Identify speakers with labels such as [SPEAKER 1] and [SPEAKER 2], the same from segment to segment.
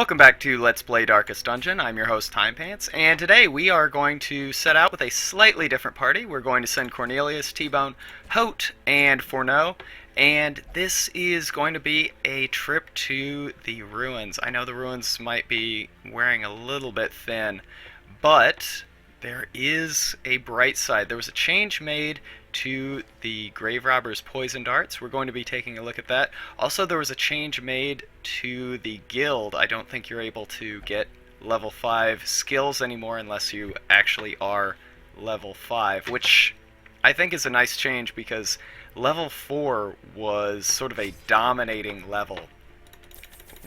[SPEAKER 1] Welcome back to Let's Play Darkest Dungeon. I'm your host, Timepants, and today we are going to set out with a slightly different party. We're going to send Cornelius, T-Bone, Hote, and Fourneau, and this is going to be a trip to the ruins. I know the ruins might be wearing a little bit thin, but there is a bright side. There was a change made to the Grave Robber's poison darts. We're going to be taking a look at that. Also, there was a change made to the guild. I don't think you're able to get level 5 skills anymore unless you actually are level 5, which I think is a nice change because level 4 was sort of a dominating level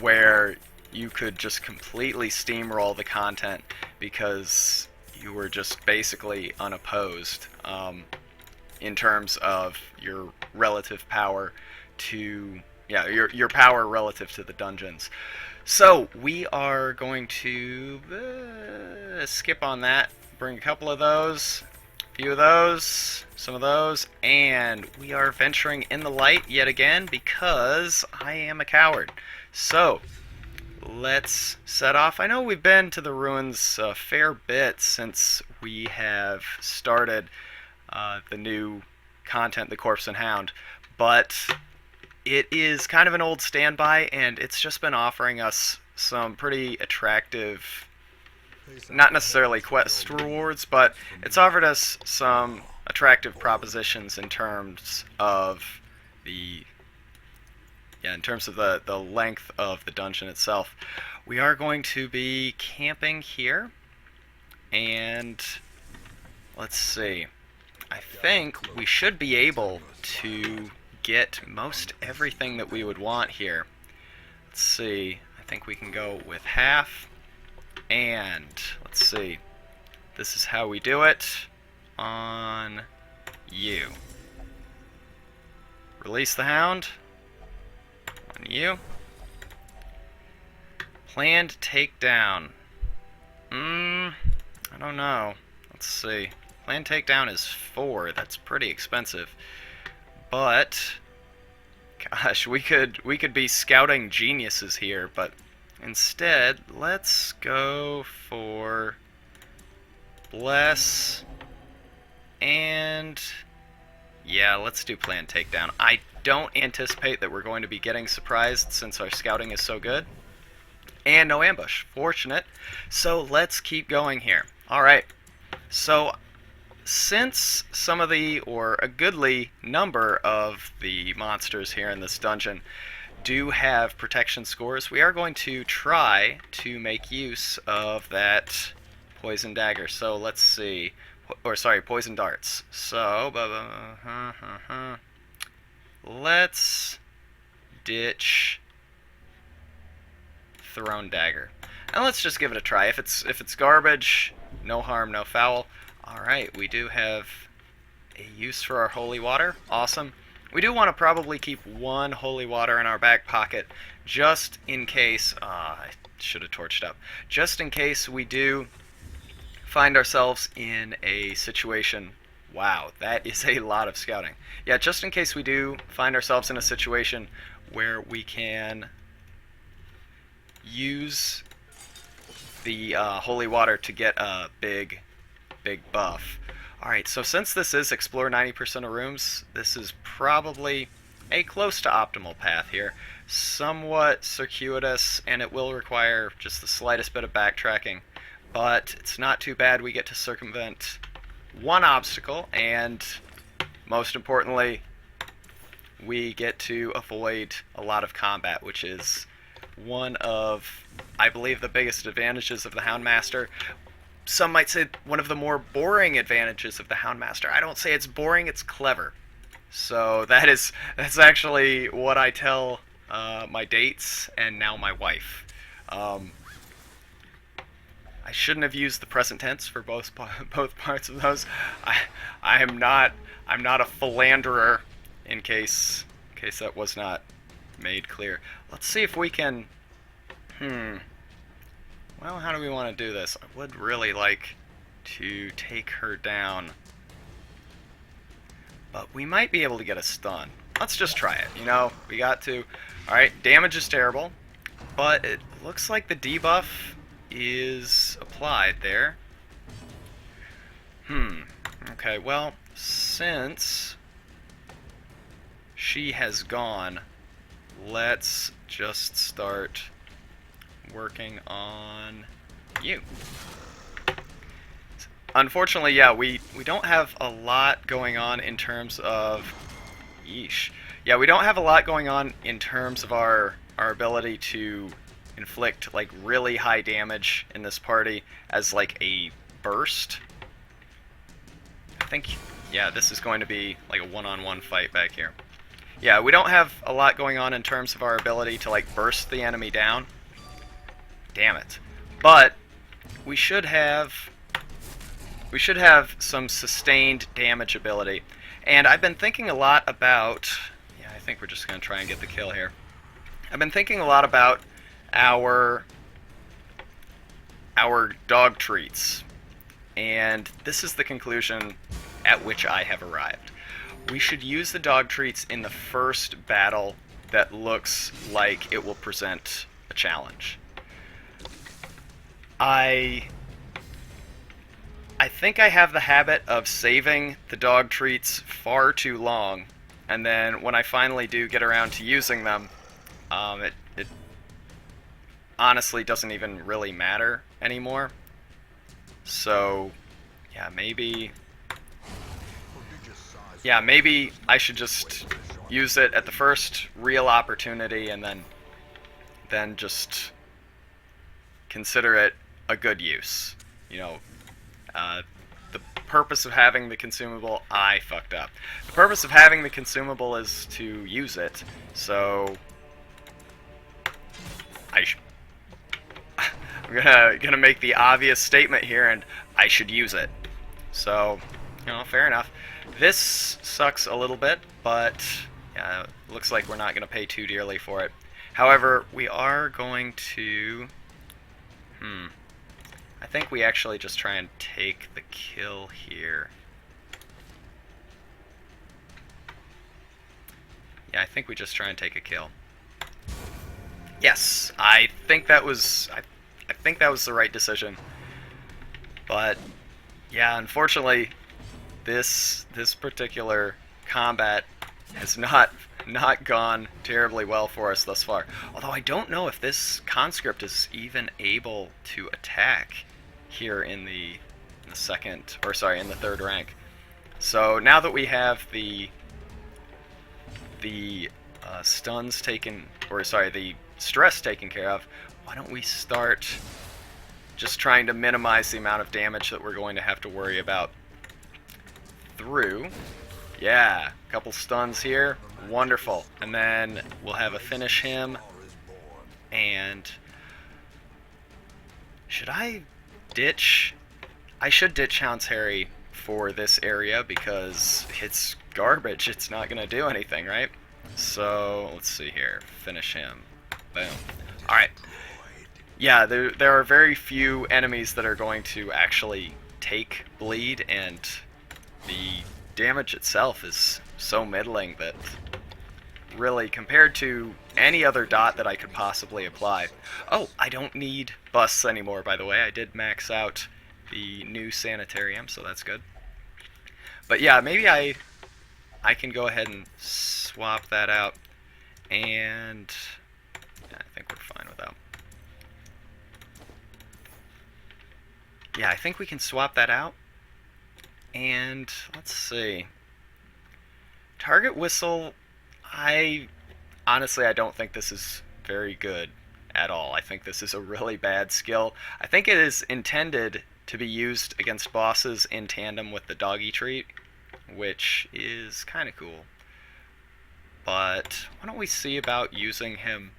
[SPEAKER 1] where you could just completely steamroll the content because you were just basically unopposed in terms of your relative power to, your power relative to the dungeons. So we are going to skip on that, bring a couple of those, a few of those, some of those, and we are venturing in the light yet again because I am a coward. So let's set off. I know we've been to the ruins a fair bit since we have started the new content, The Corpse and Hound, but it is kind of an old standby, and it's just been offering us some pretty attractive, not necessarily quest rewards, but it's offered us some attractive propositions in terms of the the length of the dungeon itself. We are going to be camping here, and let's see. I think we should be able to get most everything that we would want here. Let's see. I think we can go with half, and let's see. This is how we do it on you. Release the hound. On you. Planned takedown. I don't know. Let's see. Planned takedown is 4. That's pretty expensive. But gosh, we could be scouting geniuses here, but instead, let's go for bless, and yeah, let's do planned takedown. I don't anticipate that we're going to be getting surprised since our scouting is so good. And no ambush. Fortunate. So let's keep going here. Alright. So since some of the, or a goodly number of the monsters here in this dungeon do have protection scores, we are going to try to make use of that poison dagger. So let's see. Or sorry, poison darts. So, let's ditch thrown dagger, and let's just give it a try. If it's garbage, no harm, no foul. All right, we do have a use for our holy water. Awesome. We do want to probably keep one holy water in our back pocket, just in case. I should have torched up. Just in case we do find ourselves in a situation. Wow, that is a lot of scouting. Yeah, just in case we do find ourselves in a situation where we can use the holy water to get a big buff. Alright, so since this is explore 90% of rooms, this is probably a close to optimal path here. Somewhat circuitous, and it will require just the slightest bit of backtracking. But it's not too bad. We get to circumvent one obstacle, and most importantly, we get to avoid a lot of combat, which is one of, I believe, the biggest advantages of the Houndmaster. Some might say one of the more boring advantages of the Houndmaster. I don't say it's boring, it's clever. So that's actually what I tell my dates and now my wife. I shouldn't have used the present tense for both parts of those. I'm not a philanderer, in case that was not made clear. Let's see if we can. Well, how do we want to do this? I would really like to take her down, but we might be able to get a stun. Let's just try it. You know, we got to. All right, damage is terrible. But at looks like the debuff is applied there. Okay, well, since she has gone, let's just start working on you. Unfortunately, yeah, we don't have a lot going on in terms of... Yeesh. Yeah, we don't have a lot going on in terms of our ability to inflict, like, really high damage in this party as, like, a burst. I think, yeah, this is going to be, like, a one-on-one fight back here. Yeah, we don't have a lot going on in terms of our ability to, like, burst the enemy down. Damn it. But we should have some sustained damage ability. And I've been thinking a lot about... Yeah, I think we're just going to try and get the kill here. I've been thinking a lot about our dog treats. And this is the conclusion at which I have arrived. We should use the dog treats in the first battle that looks like it will present a challenge. I think I have the habit of saving the dog treats far too long, and then when I finally do get around to using them, it honestly doesn't even really matter anymore. So, yeah, maybe I should just use it at the first real opportunity, and then just consider it a good use. You know, the purpose of having the consumable, I fucked up. The purpose of having the consumable is to use it, so I'm gonna make the obvious statement here, and I should use it. So, you know, fair enough. This sucks a little bit, but yeah, it looks like we're not gonna pay too dearly for it. However, we are going to... I think we actually just try and take the kill here. Yeah, I think we just try and take a kill. Yes, I think that was the right decision. But yeah, unfortunately, this particular combat has not gone terribly well for us thus far. Although I don't know if this conscript is even able to attack here in the third rank. So now that we have the stuns taken, or sorry, the stress taken care of, why don't we start just trying to minimize the amount of damage that we're going to have to worry about through. Yeah, a couple stuns here, wonderful. And then we'll have a finish him. And should I ditch? I should ditch Hound's Harry for this area because it's garbage. It's not going to do anything, right? So, let's see here. Finish him. Boom. Alright. Yeah, there are very few enemies that are going to actually take bleed, and the damage itself is so middling that really, compared to any other dot that I could possibly apply... Oh, I don't need busts anymore, by the way. I did max out the new sanitarium, so that's good. But yeah, maybe I can go ahead and swap that out, and yeah, I think we're fine with that. Yeah, I think we can swap that out. And let's see. Target whistle, honestly, I don't think this is very good at all. I think this is a really bad skill. I think it is intended to be used against bosses in tandem with the doggy treat, which is kind of cool. But why don't we see about using him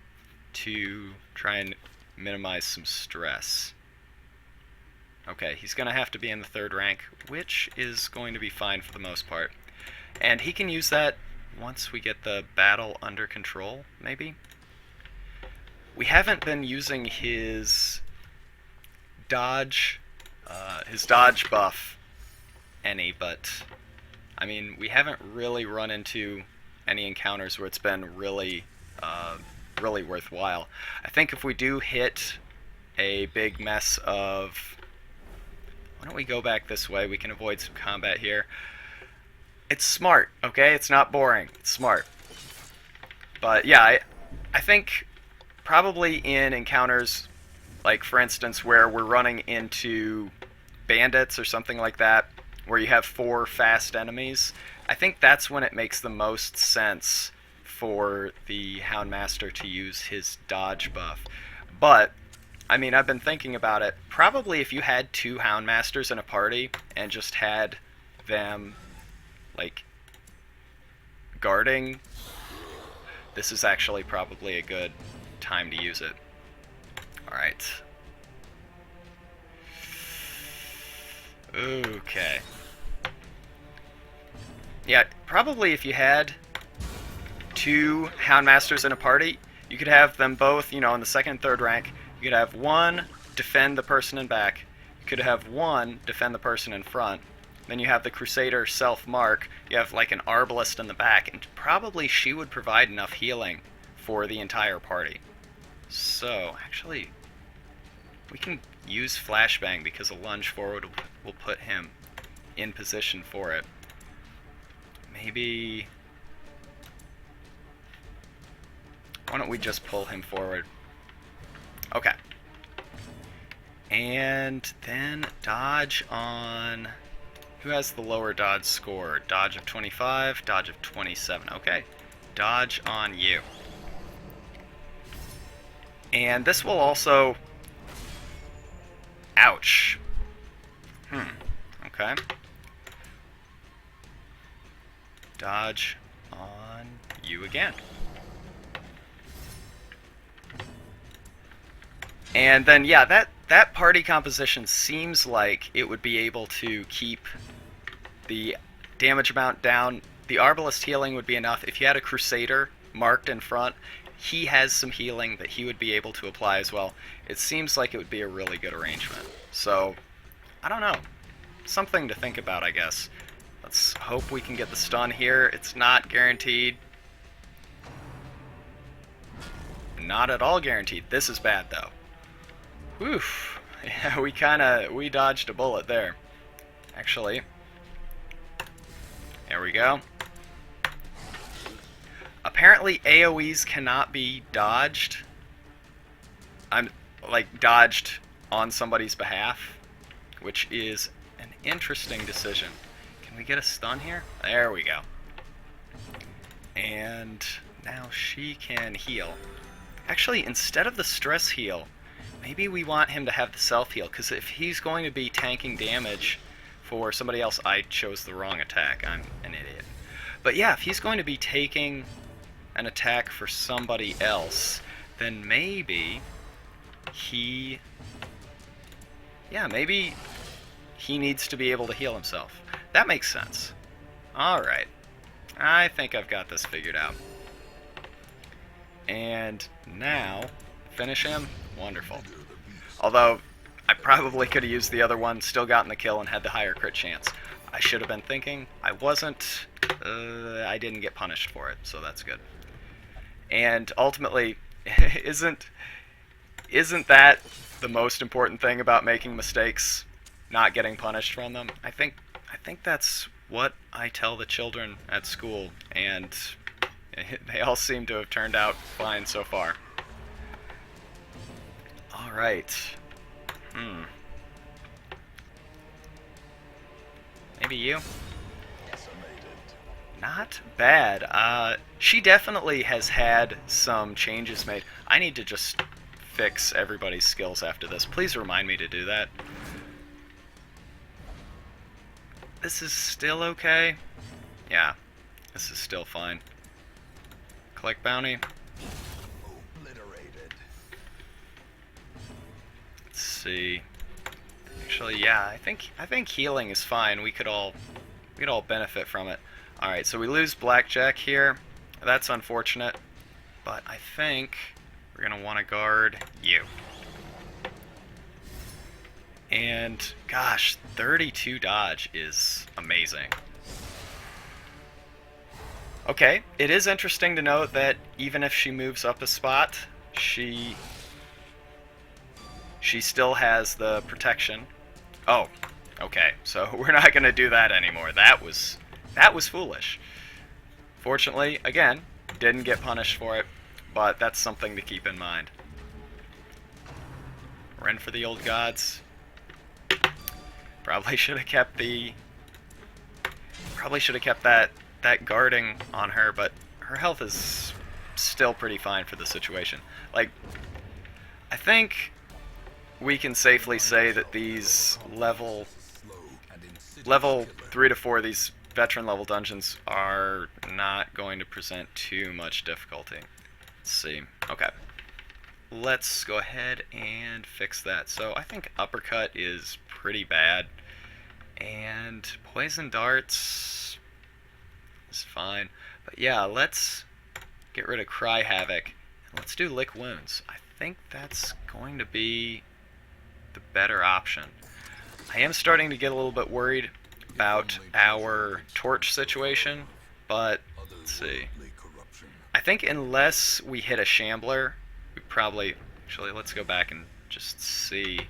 [SPEAKER 1] to try and minimize some stress. Okay, he's going to have to be in the third rank, which is going to be fine for the most part. And he can use that once we get the battle under control, maybe? We haven't been using his dodge buff any, but I mean, we haven't really run into any encounters where it's been really really worthwhile. I think if we do hit a big mess of... Why don't we go back this way? We can avoid some combat here. It's smart, okay? It's not boring. It's smart. But yeah, I think probably in encounters, like for instance where we're running into bandits or something like that, where you have 4 fast enemies, I think that's when it makes the most sense for the Houndmaster to use his dodge buff. But I mean, I've been thinking about it. Probably if you had 2 Houndmasters in a party and just had them, like, guarding, this is actually probably a good time to use it. Alright. Okay. Yeah, probably if you had 2 Houndmasters in a party, you could have them both, you know, in the 2nd and 3rd rank. You could have one defend the person in back. You could have one defend the person in front. Then you have the Crusader self-mark. You have like an Arbalist in the back, and probably she would provide enough healing for the entire party. So, actually, we can use Flashbang because a lunge forward will put him in position for it. Maybe... Why don't we just pull him forward? Okay. And then dodge on... Who has the lower dodge score? Dodge of 25, dodge of 27. Okay. Dodge on you. And this will also... Ouch. Okay. Dodge on you again. And then, yeah, that party composition seems like it would be able to keep the damage amount down. The Arbalist healing would be enough. If you had a Crusader marked in front, he has some healing that he would be able to apply as well. It seems like it would be a really good arrangement. So, I don't know. Something to think about, I guess. Let's hope we can get the stun here. It's not guaranteed. Not at all guaranteed. This is bad, though. Oof. Yeah, we dodged a bullet there. Actually. There we go. Apparently AoEs cannot be dodged. Dodged on somebody's behalf, which is an interesting decision. Can we get a stun here? There we go. And now she can heal. Actually, instead of the stress heal, maybe we want him to have the self-heal, because if he's going to be tanking damage for somebody else... I chose the wrong attack. I'm an idiot. But yeah, if he's going to be taking an attack for somebody else, then maybe he... Yeah, maybe he needs to be able to heal himself. That makes sense. Alright. I think I've got this figured out. And now, finish him. Wonderful. Although, I probably could have used the other one, still gotten the kill, and had the higher crit chance. I should have been thinking. I wasn't. I didn't get punished for it, so that's good. And ultimately, isn't that the most important thing about making mistakes? Not getting punished from them? I think that's what I tell the children at school, and they all seem to have turned out fine so far. Alright. Maybe you? Not bad. She definitely has had some changes made. I need to just fix everybody's skills after this. Please remind me to do that. This is still okay? Yeah, this is still fine. Collect bounty. Obliterated. Let's see. Actually, yeah, I think healing is fine. We could all benefit from it. All right, so we lose Blackjack here. That's unfortunate, but I think we're gonna want to guard you. And gosh, 32 dodge is amazing. Okay, it is interesting to note that even if she moves up a spot, she still has the protection. Oh, okay. So we're not going to do that anymore. That was foolish. Fortunately, again, didn't get punished for it, but that's something to keep in mind. Run for the old gods. Probably should have kept that guarding on her, but her health is still pretty fine for the situation. Like, I think we can safely say that these level 3 to 4, these veteran level dungeons are not going to present too much difficulty. Let's see. Okay. Let's go ahead and fix that. So I think uppercut is pretty bad, and poison darts is fine. But yeah, let's get rid of Cry Havoc, and let's do Lick Wounds. I think that's going to be the better option. I am starting to get a little bit worried about our torch situation, but let's see. I think unless we hit a Shambler, we probably... Actually, let's go back and just see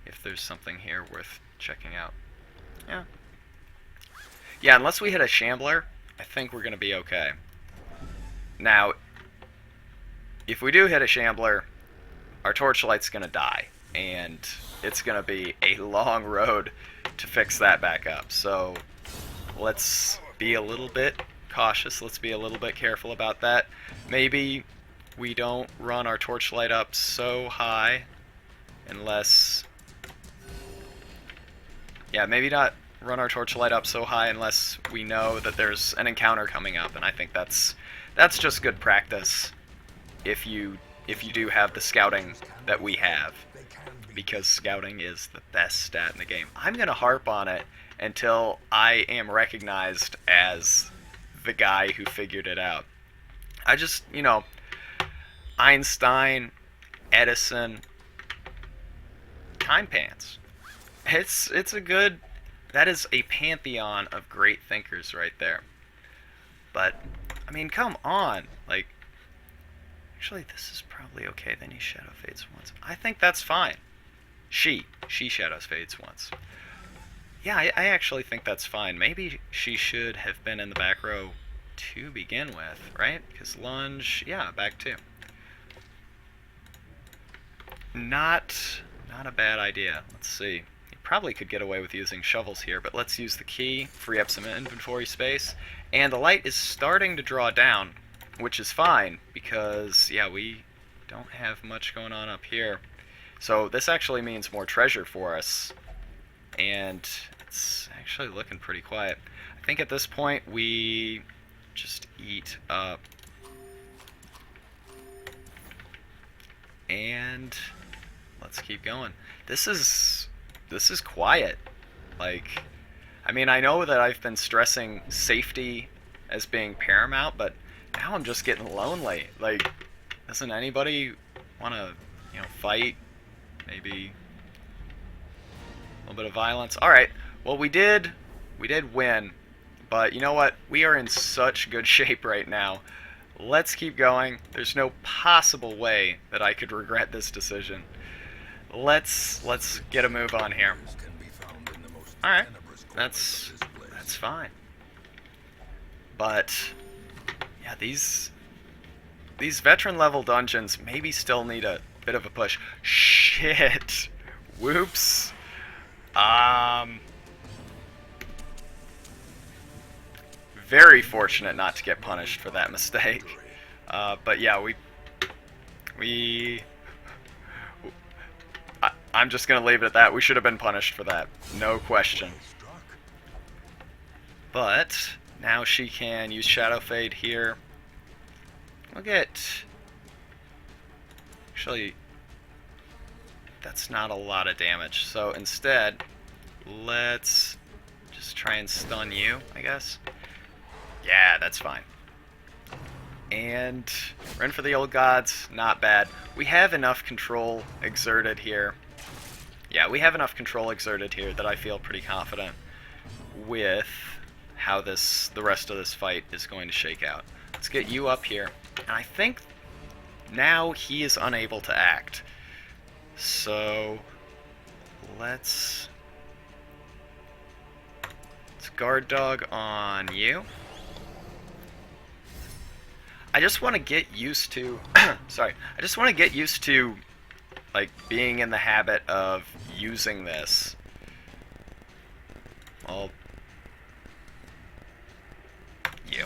[SPEAKER 1] if there's something here worth checking out. Yeah. Yeah, unless we hit a Shambler, I think we're going to be okay. Now, if we do hit a Shambler, our Torchlight's going to die, and it's going to be a long road to fix that back up. So let's be a little bit cautious. Let's be a little bit careful about that. Maybe we don't run our Torchlight up so high unless... Yeah, maybe not run our Torchlight up so high unless we know that there's an encounter coming up, and I think that's just good practice if you do have the scouting that we have, because scouting is the best stat in the game. I'm going to harp on it until I am recognized as the guy who figured it out. I just, Einstein, Edison, Timepants. It's a good... That is a pantheon of great thinkers right there. But, I mean, come on. Like, actually, this is probably okay. Then he Shadow Fades once. I think that's fine. She Shadow Fades once. Yeah, I actually think that's fine. Maybe she should have been in the back row to begin with, right? Because lunge, yeah, back two. Not a bad idea. Let's see. You probably could get away with using shovels here, but let's use the key, free up some inventory space. And the light is starting to draw down, which is fine, because, yeah, we don't have much going on up here. So this actually means more treasure for us, and it's actually looking pretty quiet. I think at this point we just eat up, and let's keep going. This is quiet. Like, I mean, I know that I've been stressing safety as being paramount, but now I'm just getting lonely. Like, doesn't anybody want to, fight? Maybe a little bit of violence. All right. Well, we did win, but you know what? We are in such good shape right now. Let's keep going. There's no possible way that I could regret this decision. Let's get a move on here. All right. That's fine. But yeah, these veteran level dungeons maybe still need a bit of a push. Shit. Whoops. Very fortunate not to get punished for that mistake. But yeah, I'm just gonna leave it at that. We should have been punished for that, no question. But now she can use Shadow Fade here. We'll get... Actually, that's not a lot of damage. So instead, let's just try and stun you, I guess. Yeah, that's fine. And run for the old gods, not bad. We have enough control exerted here. Yeah, we have enough control exerted here that I feel pretty confident with how the rest of this fight is going to shake out. Let's get you up here. And I think now he is unable to act. So let's guard dog on you. I just want to get used to sorry. I just want to get used to like being in the habit of using this. Well, you.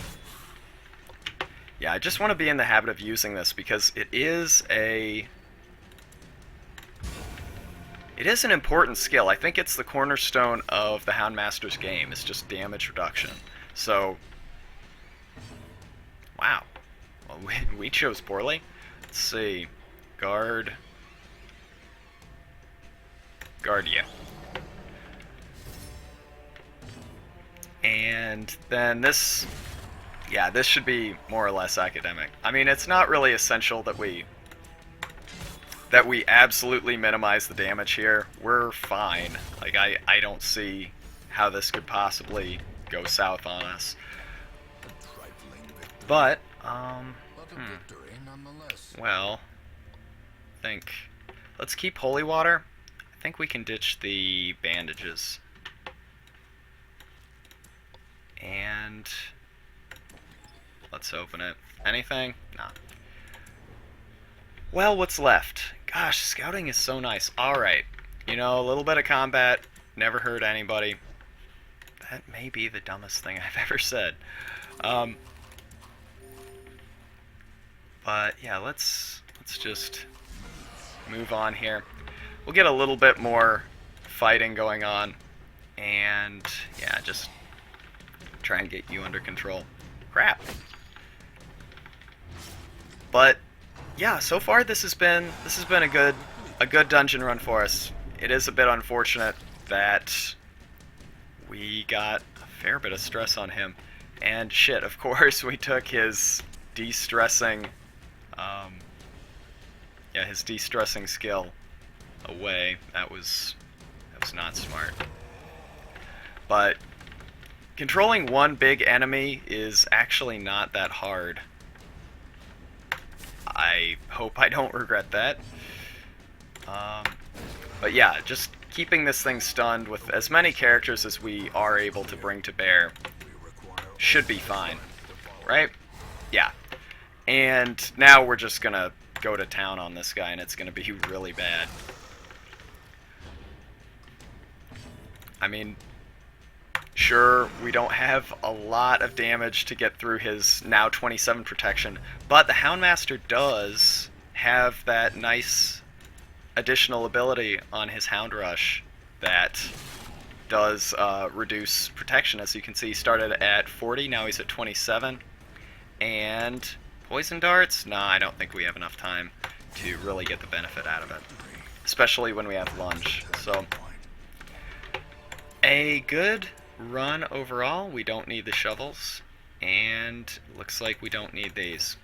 [SPEAKER 1] Yeah, I just want to be in the habit of using this because it is an important skill. I think it's the cornerstone of the Houndmaster's game. It's just damage reduction. So, wow. Well, we chose poorly. Let's see. Guard you. And then this, yeah, this should be more or less academic. I mean, it's not really essential that we absolutely minimize the damage here. We're fine. Like, I don't see how this could possibly go south on us. But, well, let's keep holy water. I think we can ditch the bandages. And let's open it. Anything? Nah. Well, what's left? Gosh, scouting is so nice. Alright. You know, a little bit of combat. Never hurt anybody. That may be the dumbest thing I've ever said. But, yeah, let's just move on here. We'll get a little bit more fighting going on. And, yeah, just try and get you under control. Crap. But yeah, so far this has been a good dungeon run for us. It is a bit unfortunate that we got a fair bit of stress on him, and shit, of course we took his de-stressing his de-stressing skill away. That was not smart. But controlling one big enemy is actually not that hard. I hope I don't regret that. But yeah, just keeping this thing stunned with as many characters as we are able to bring to bear should be fine, right? Yeah. And now we're just gonna go to town on this guy, and it's gonna be really bad. I mean, sure, we don't have a lot of damage to get through his now 27 protection, but the Houndmaster does have that nice additional ability on his Hound Rush that does reduce protection. As you can see, he started at 40, now he's at 27. And poison darts? Nah, I don't think we have enough time to really get the benefit out of it, especially when we have lunge. So, a good run overall. We don't need the shovels, and looks like we don't need these.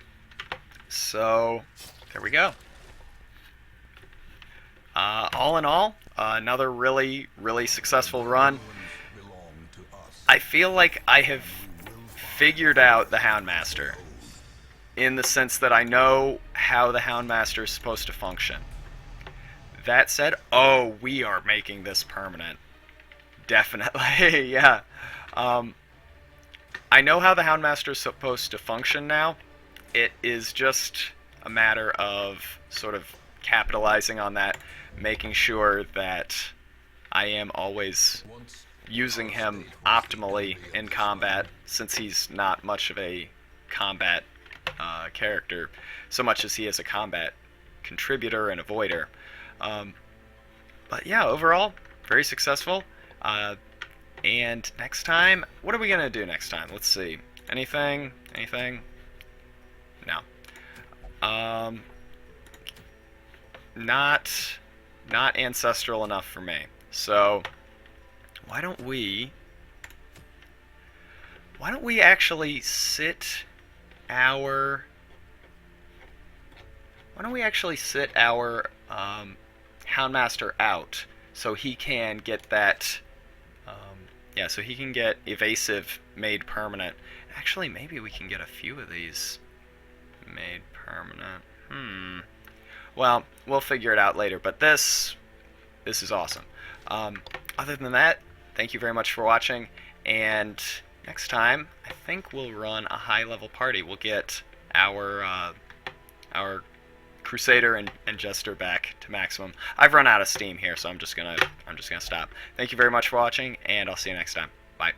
[SPEAKER 1] So there we go. All in all, another really successful run. I feel like I have figured out the Houndmaster in the sense that I know how the Houndmaster is supposed to function. That said, oh, we are making this permanent. Definitely, yeah. I know how the Houndmaster is supposed to function now. It is just a matter of sort of capitalizing on that, making sure that I am always using him optimally in combat, since he's not much of a combat character, so much as he is a combat contributor and avoider. But yeah, overall, very successful. And next time, what are we gonna do next time? Let's see. Anything? No. Not ancestral enough for me. So why don't we actually sit our Houndmaster out so he can get that Yeah, so he can get evasive made permanent. Actually, maybe we can get a few of these made permanent. Well, we'll figure it out later, but this is awesome. Other than that, thank you very much for watching, and next time I think we'll run a high-level party. We'll get our Crusader and Jester back to maximum. I've run out of steam here, so I'm just gonna stop. Thank you very much for watching, and I'll see you next time. Bye.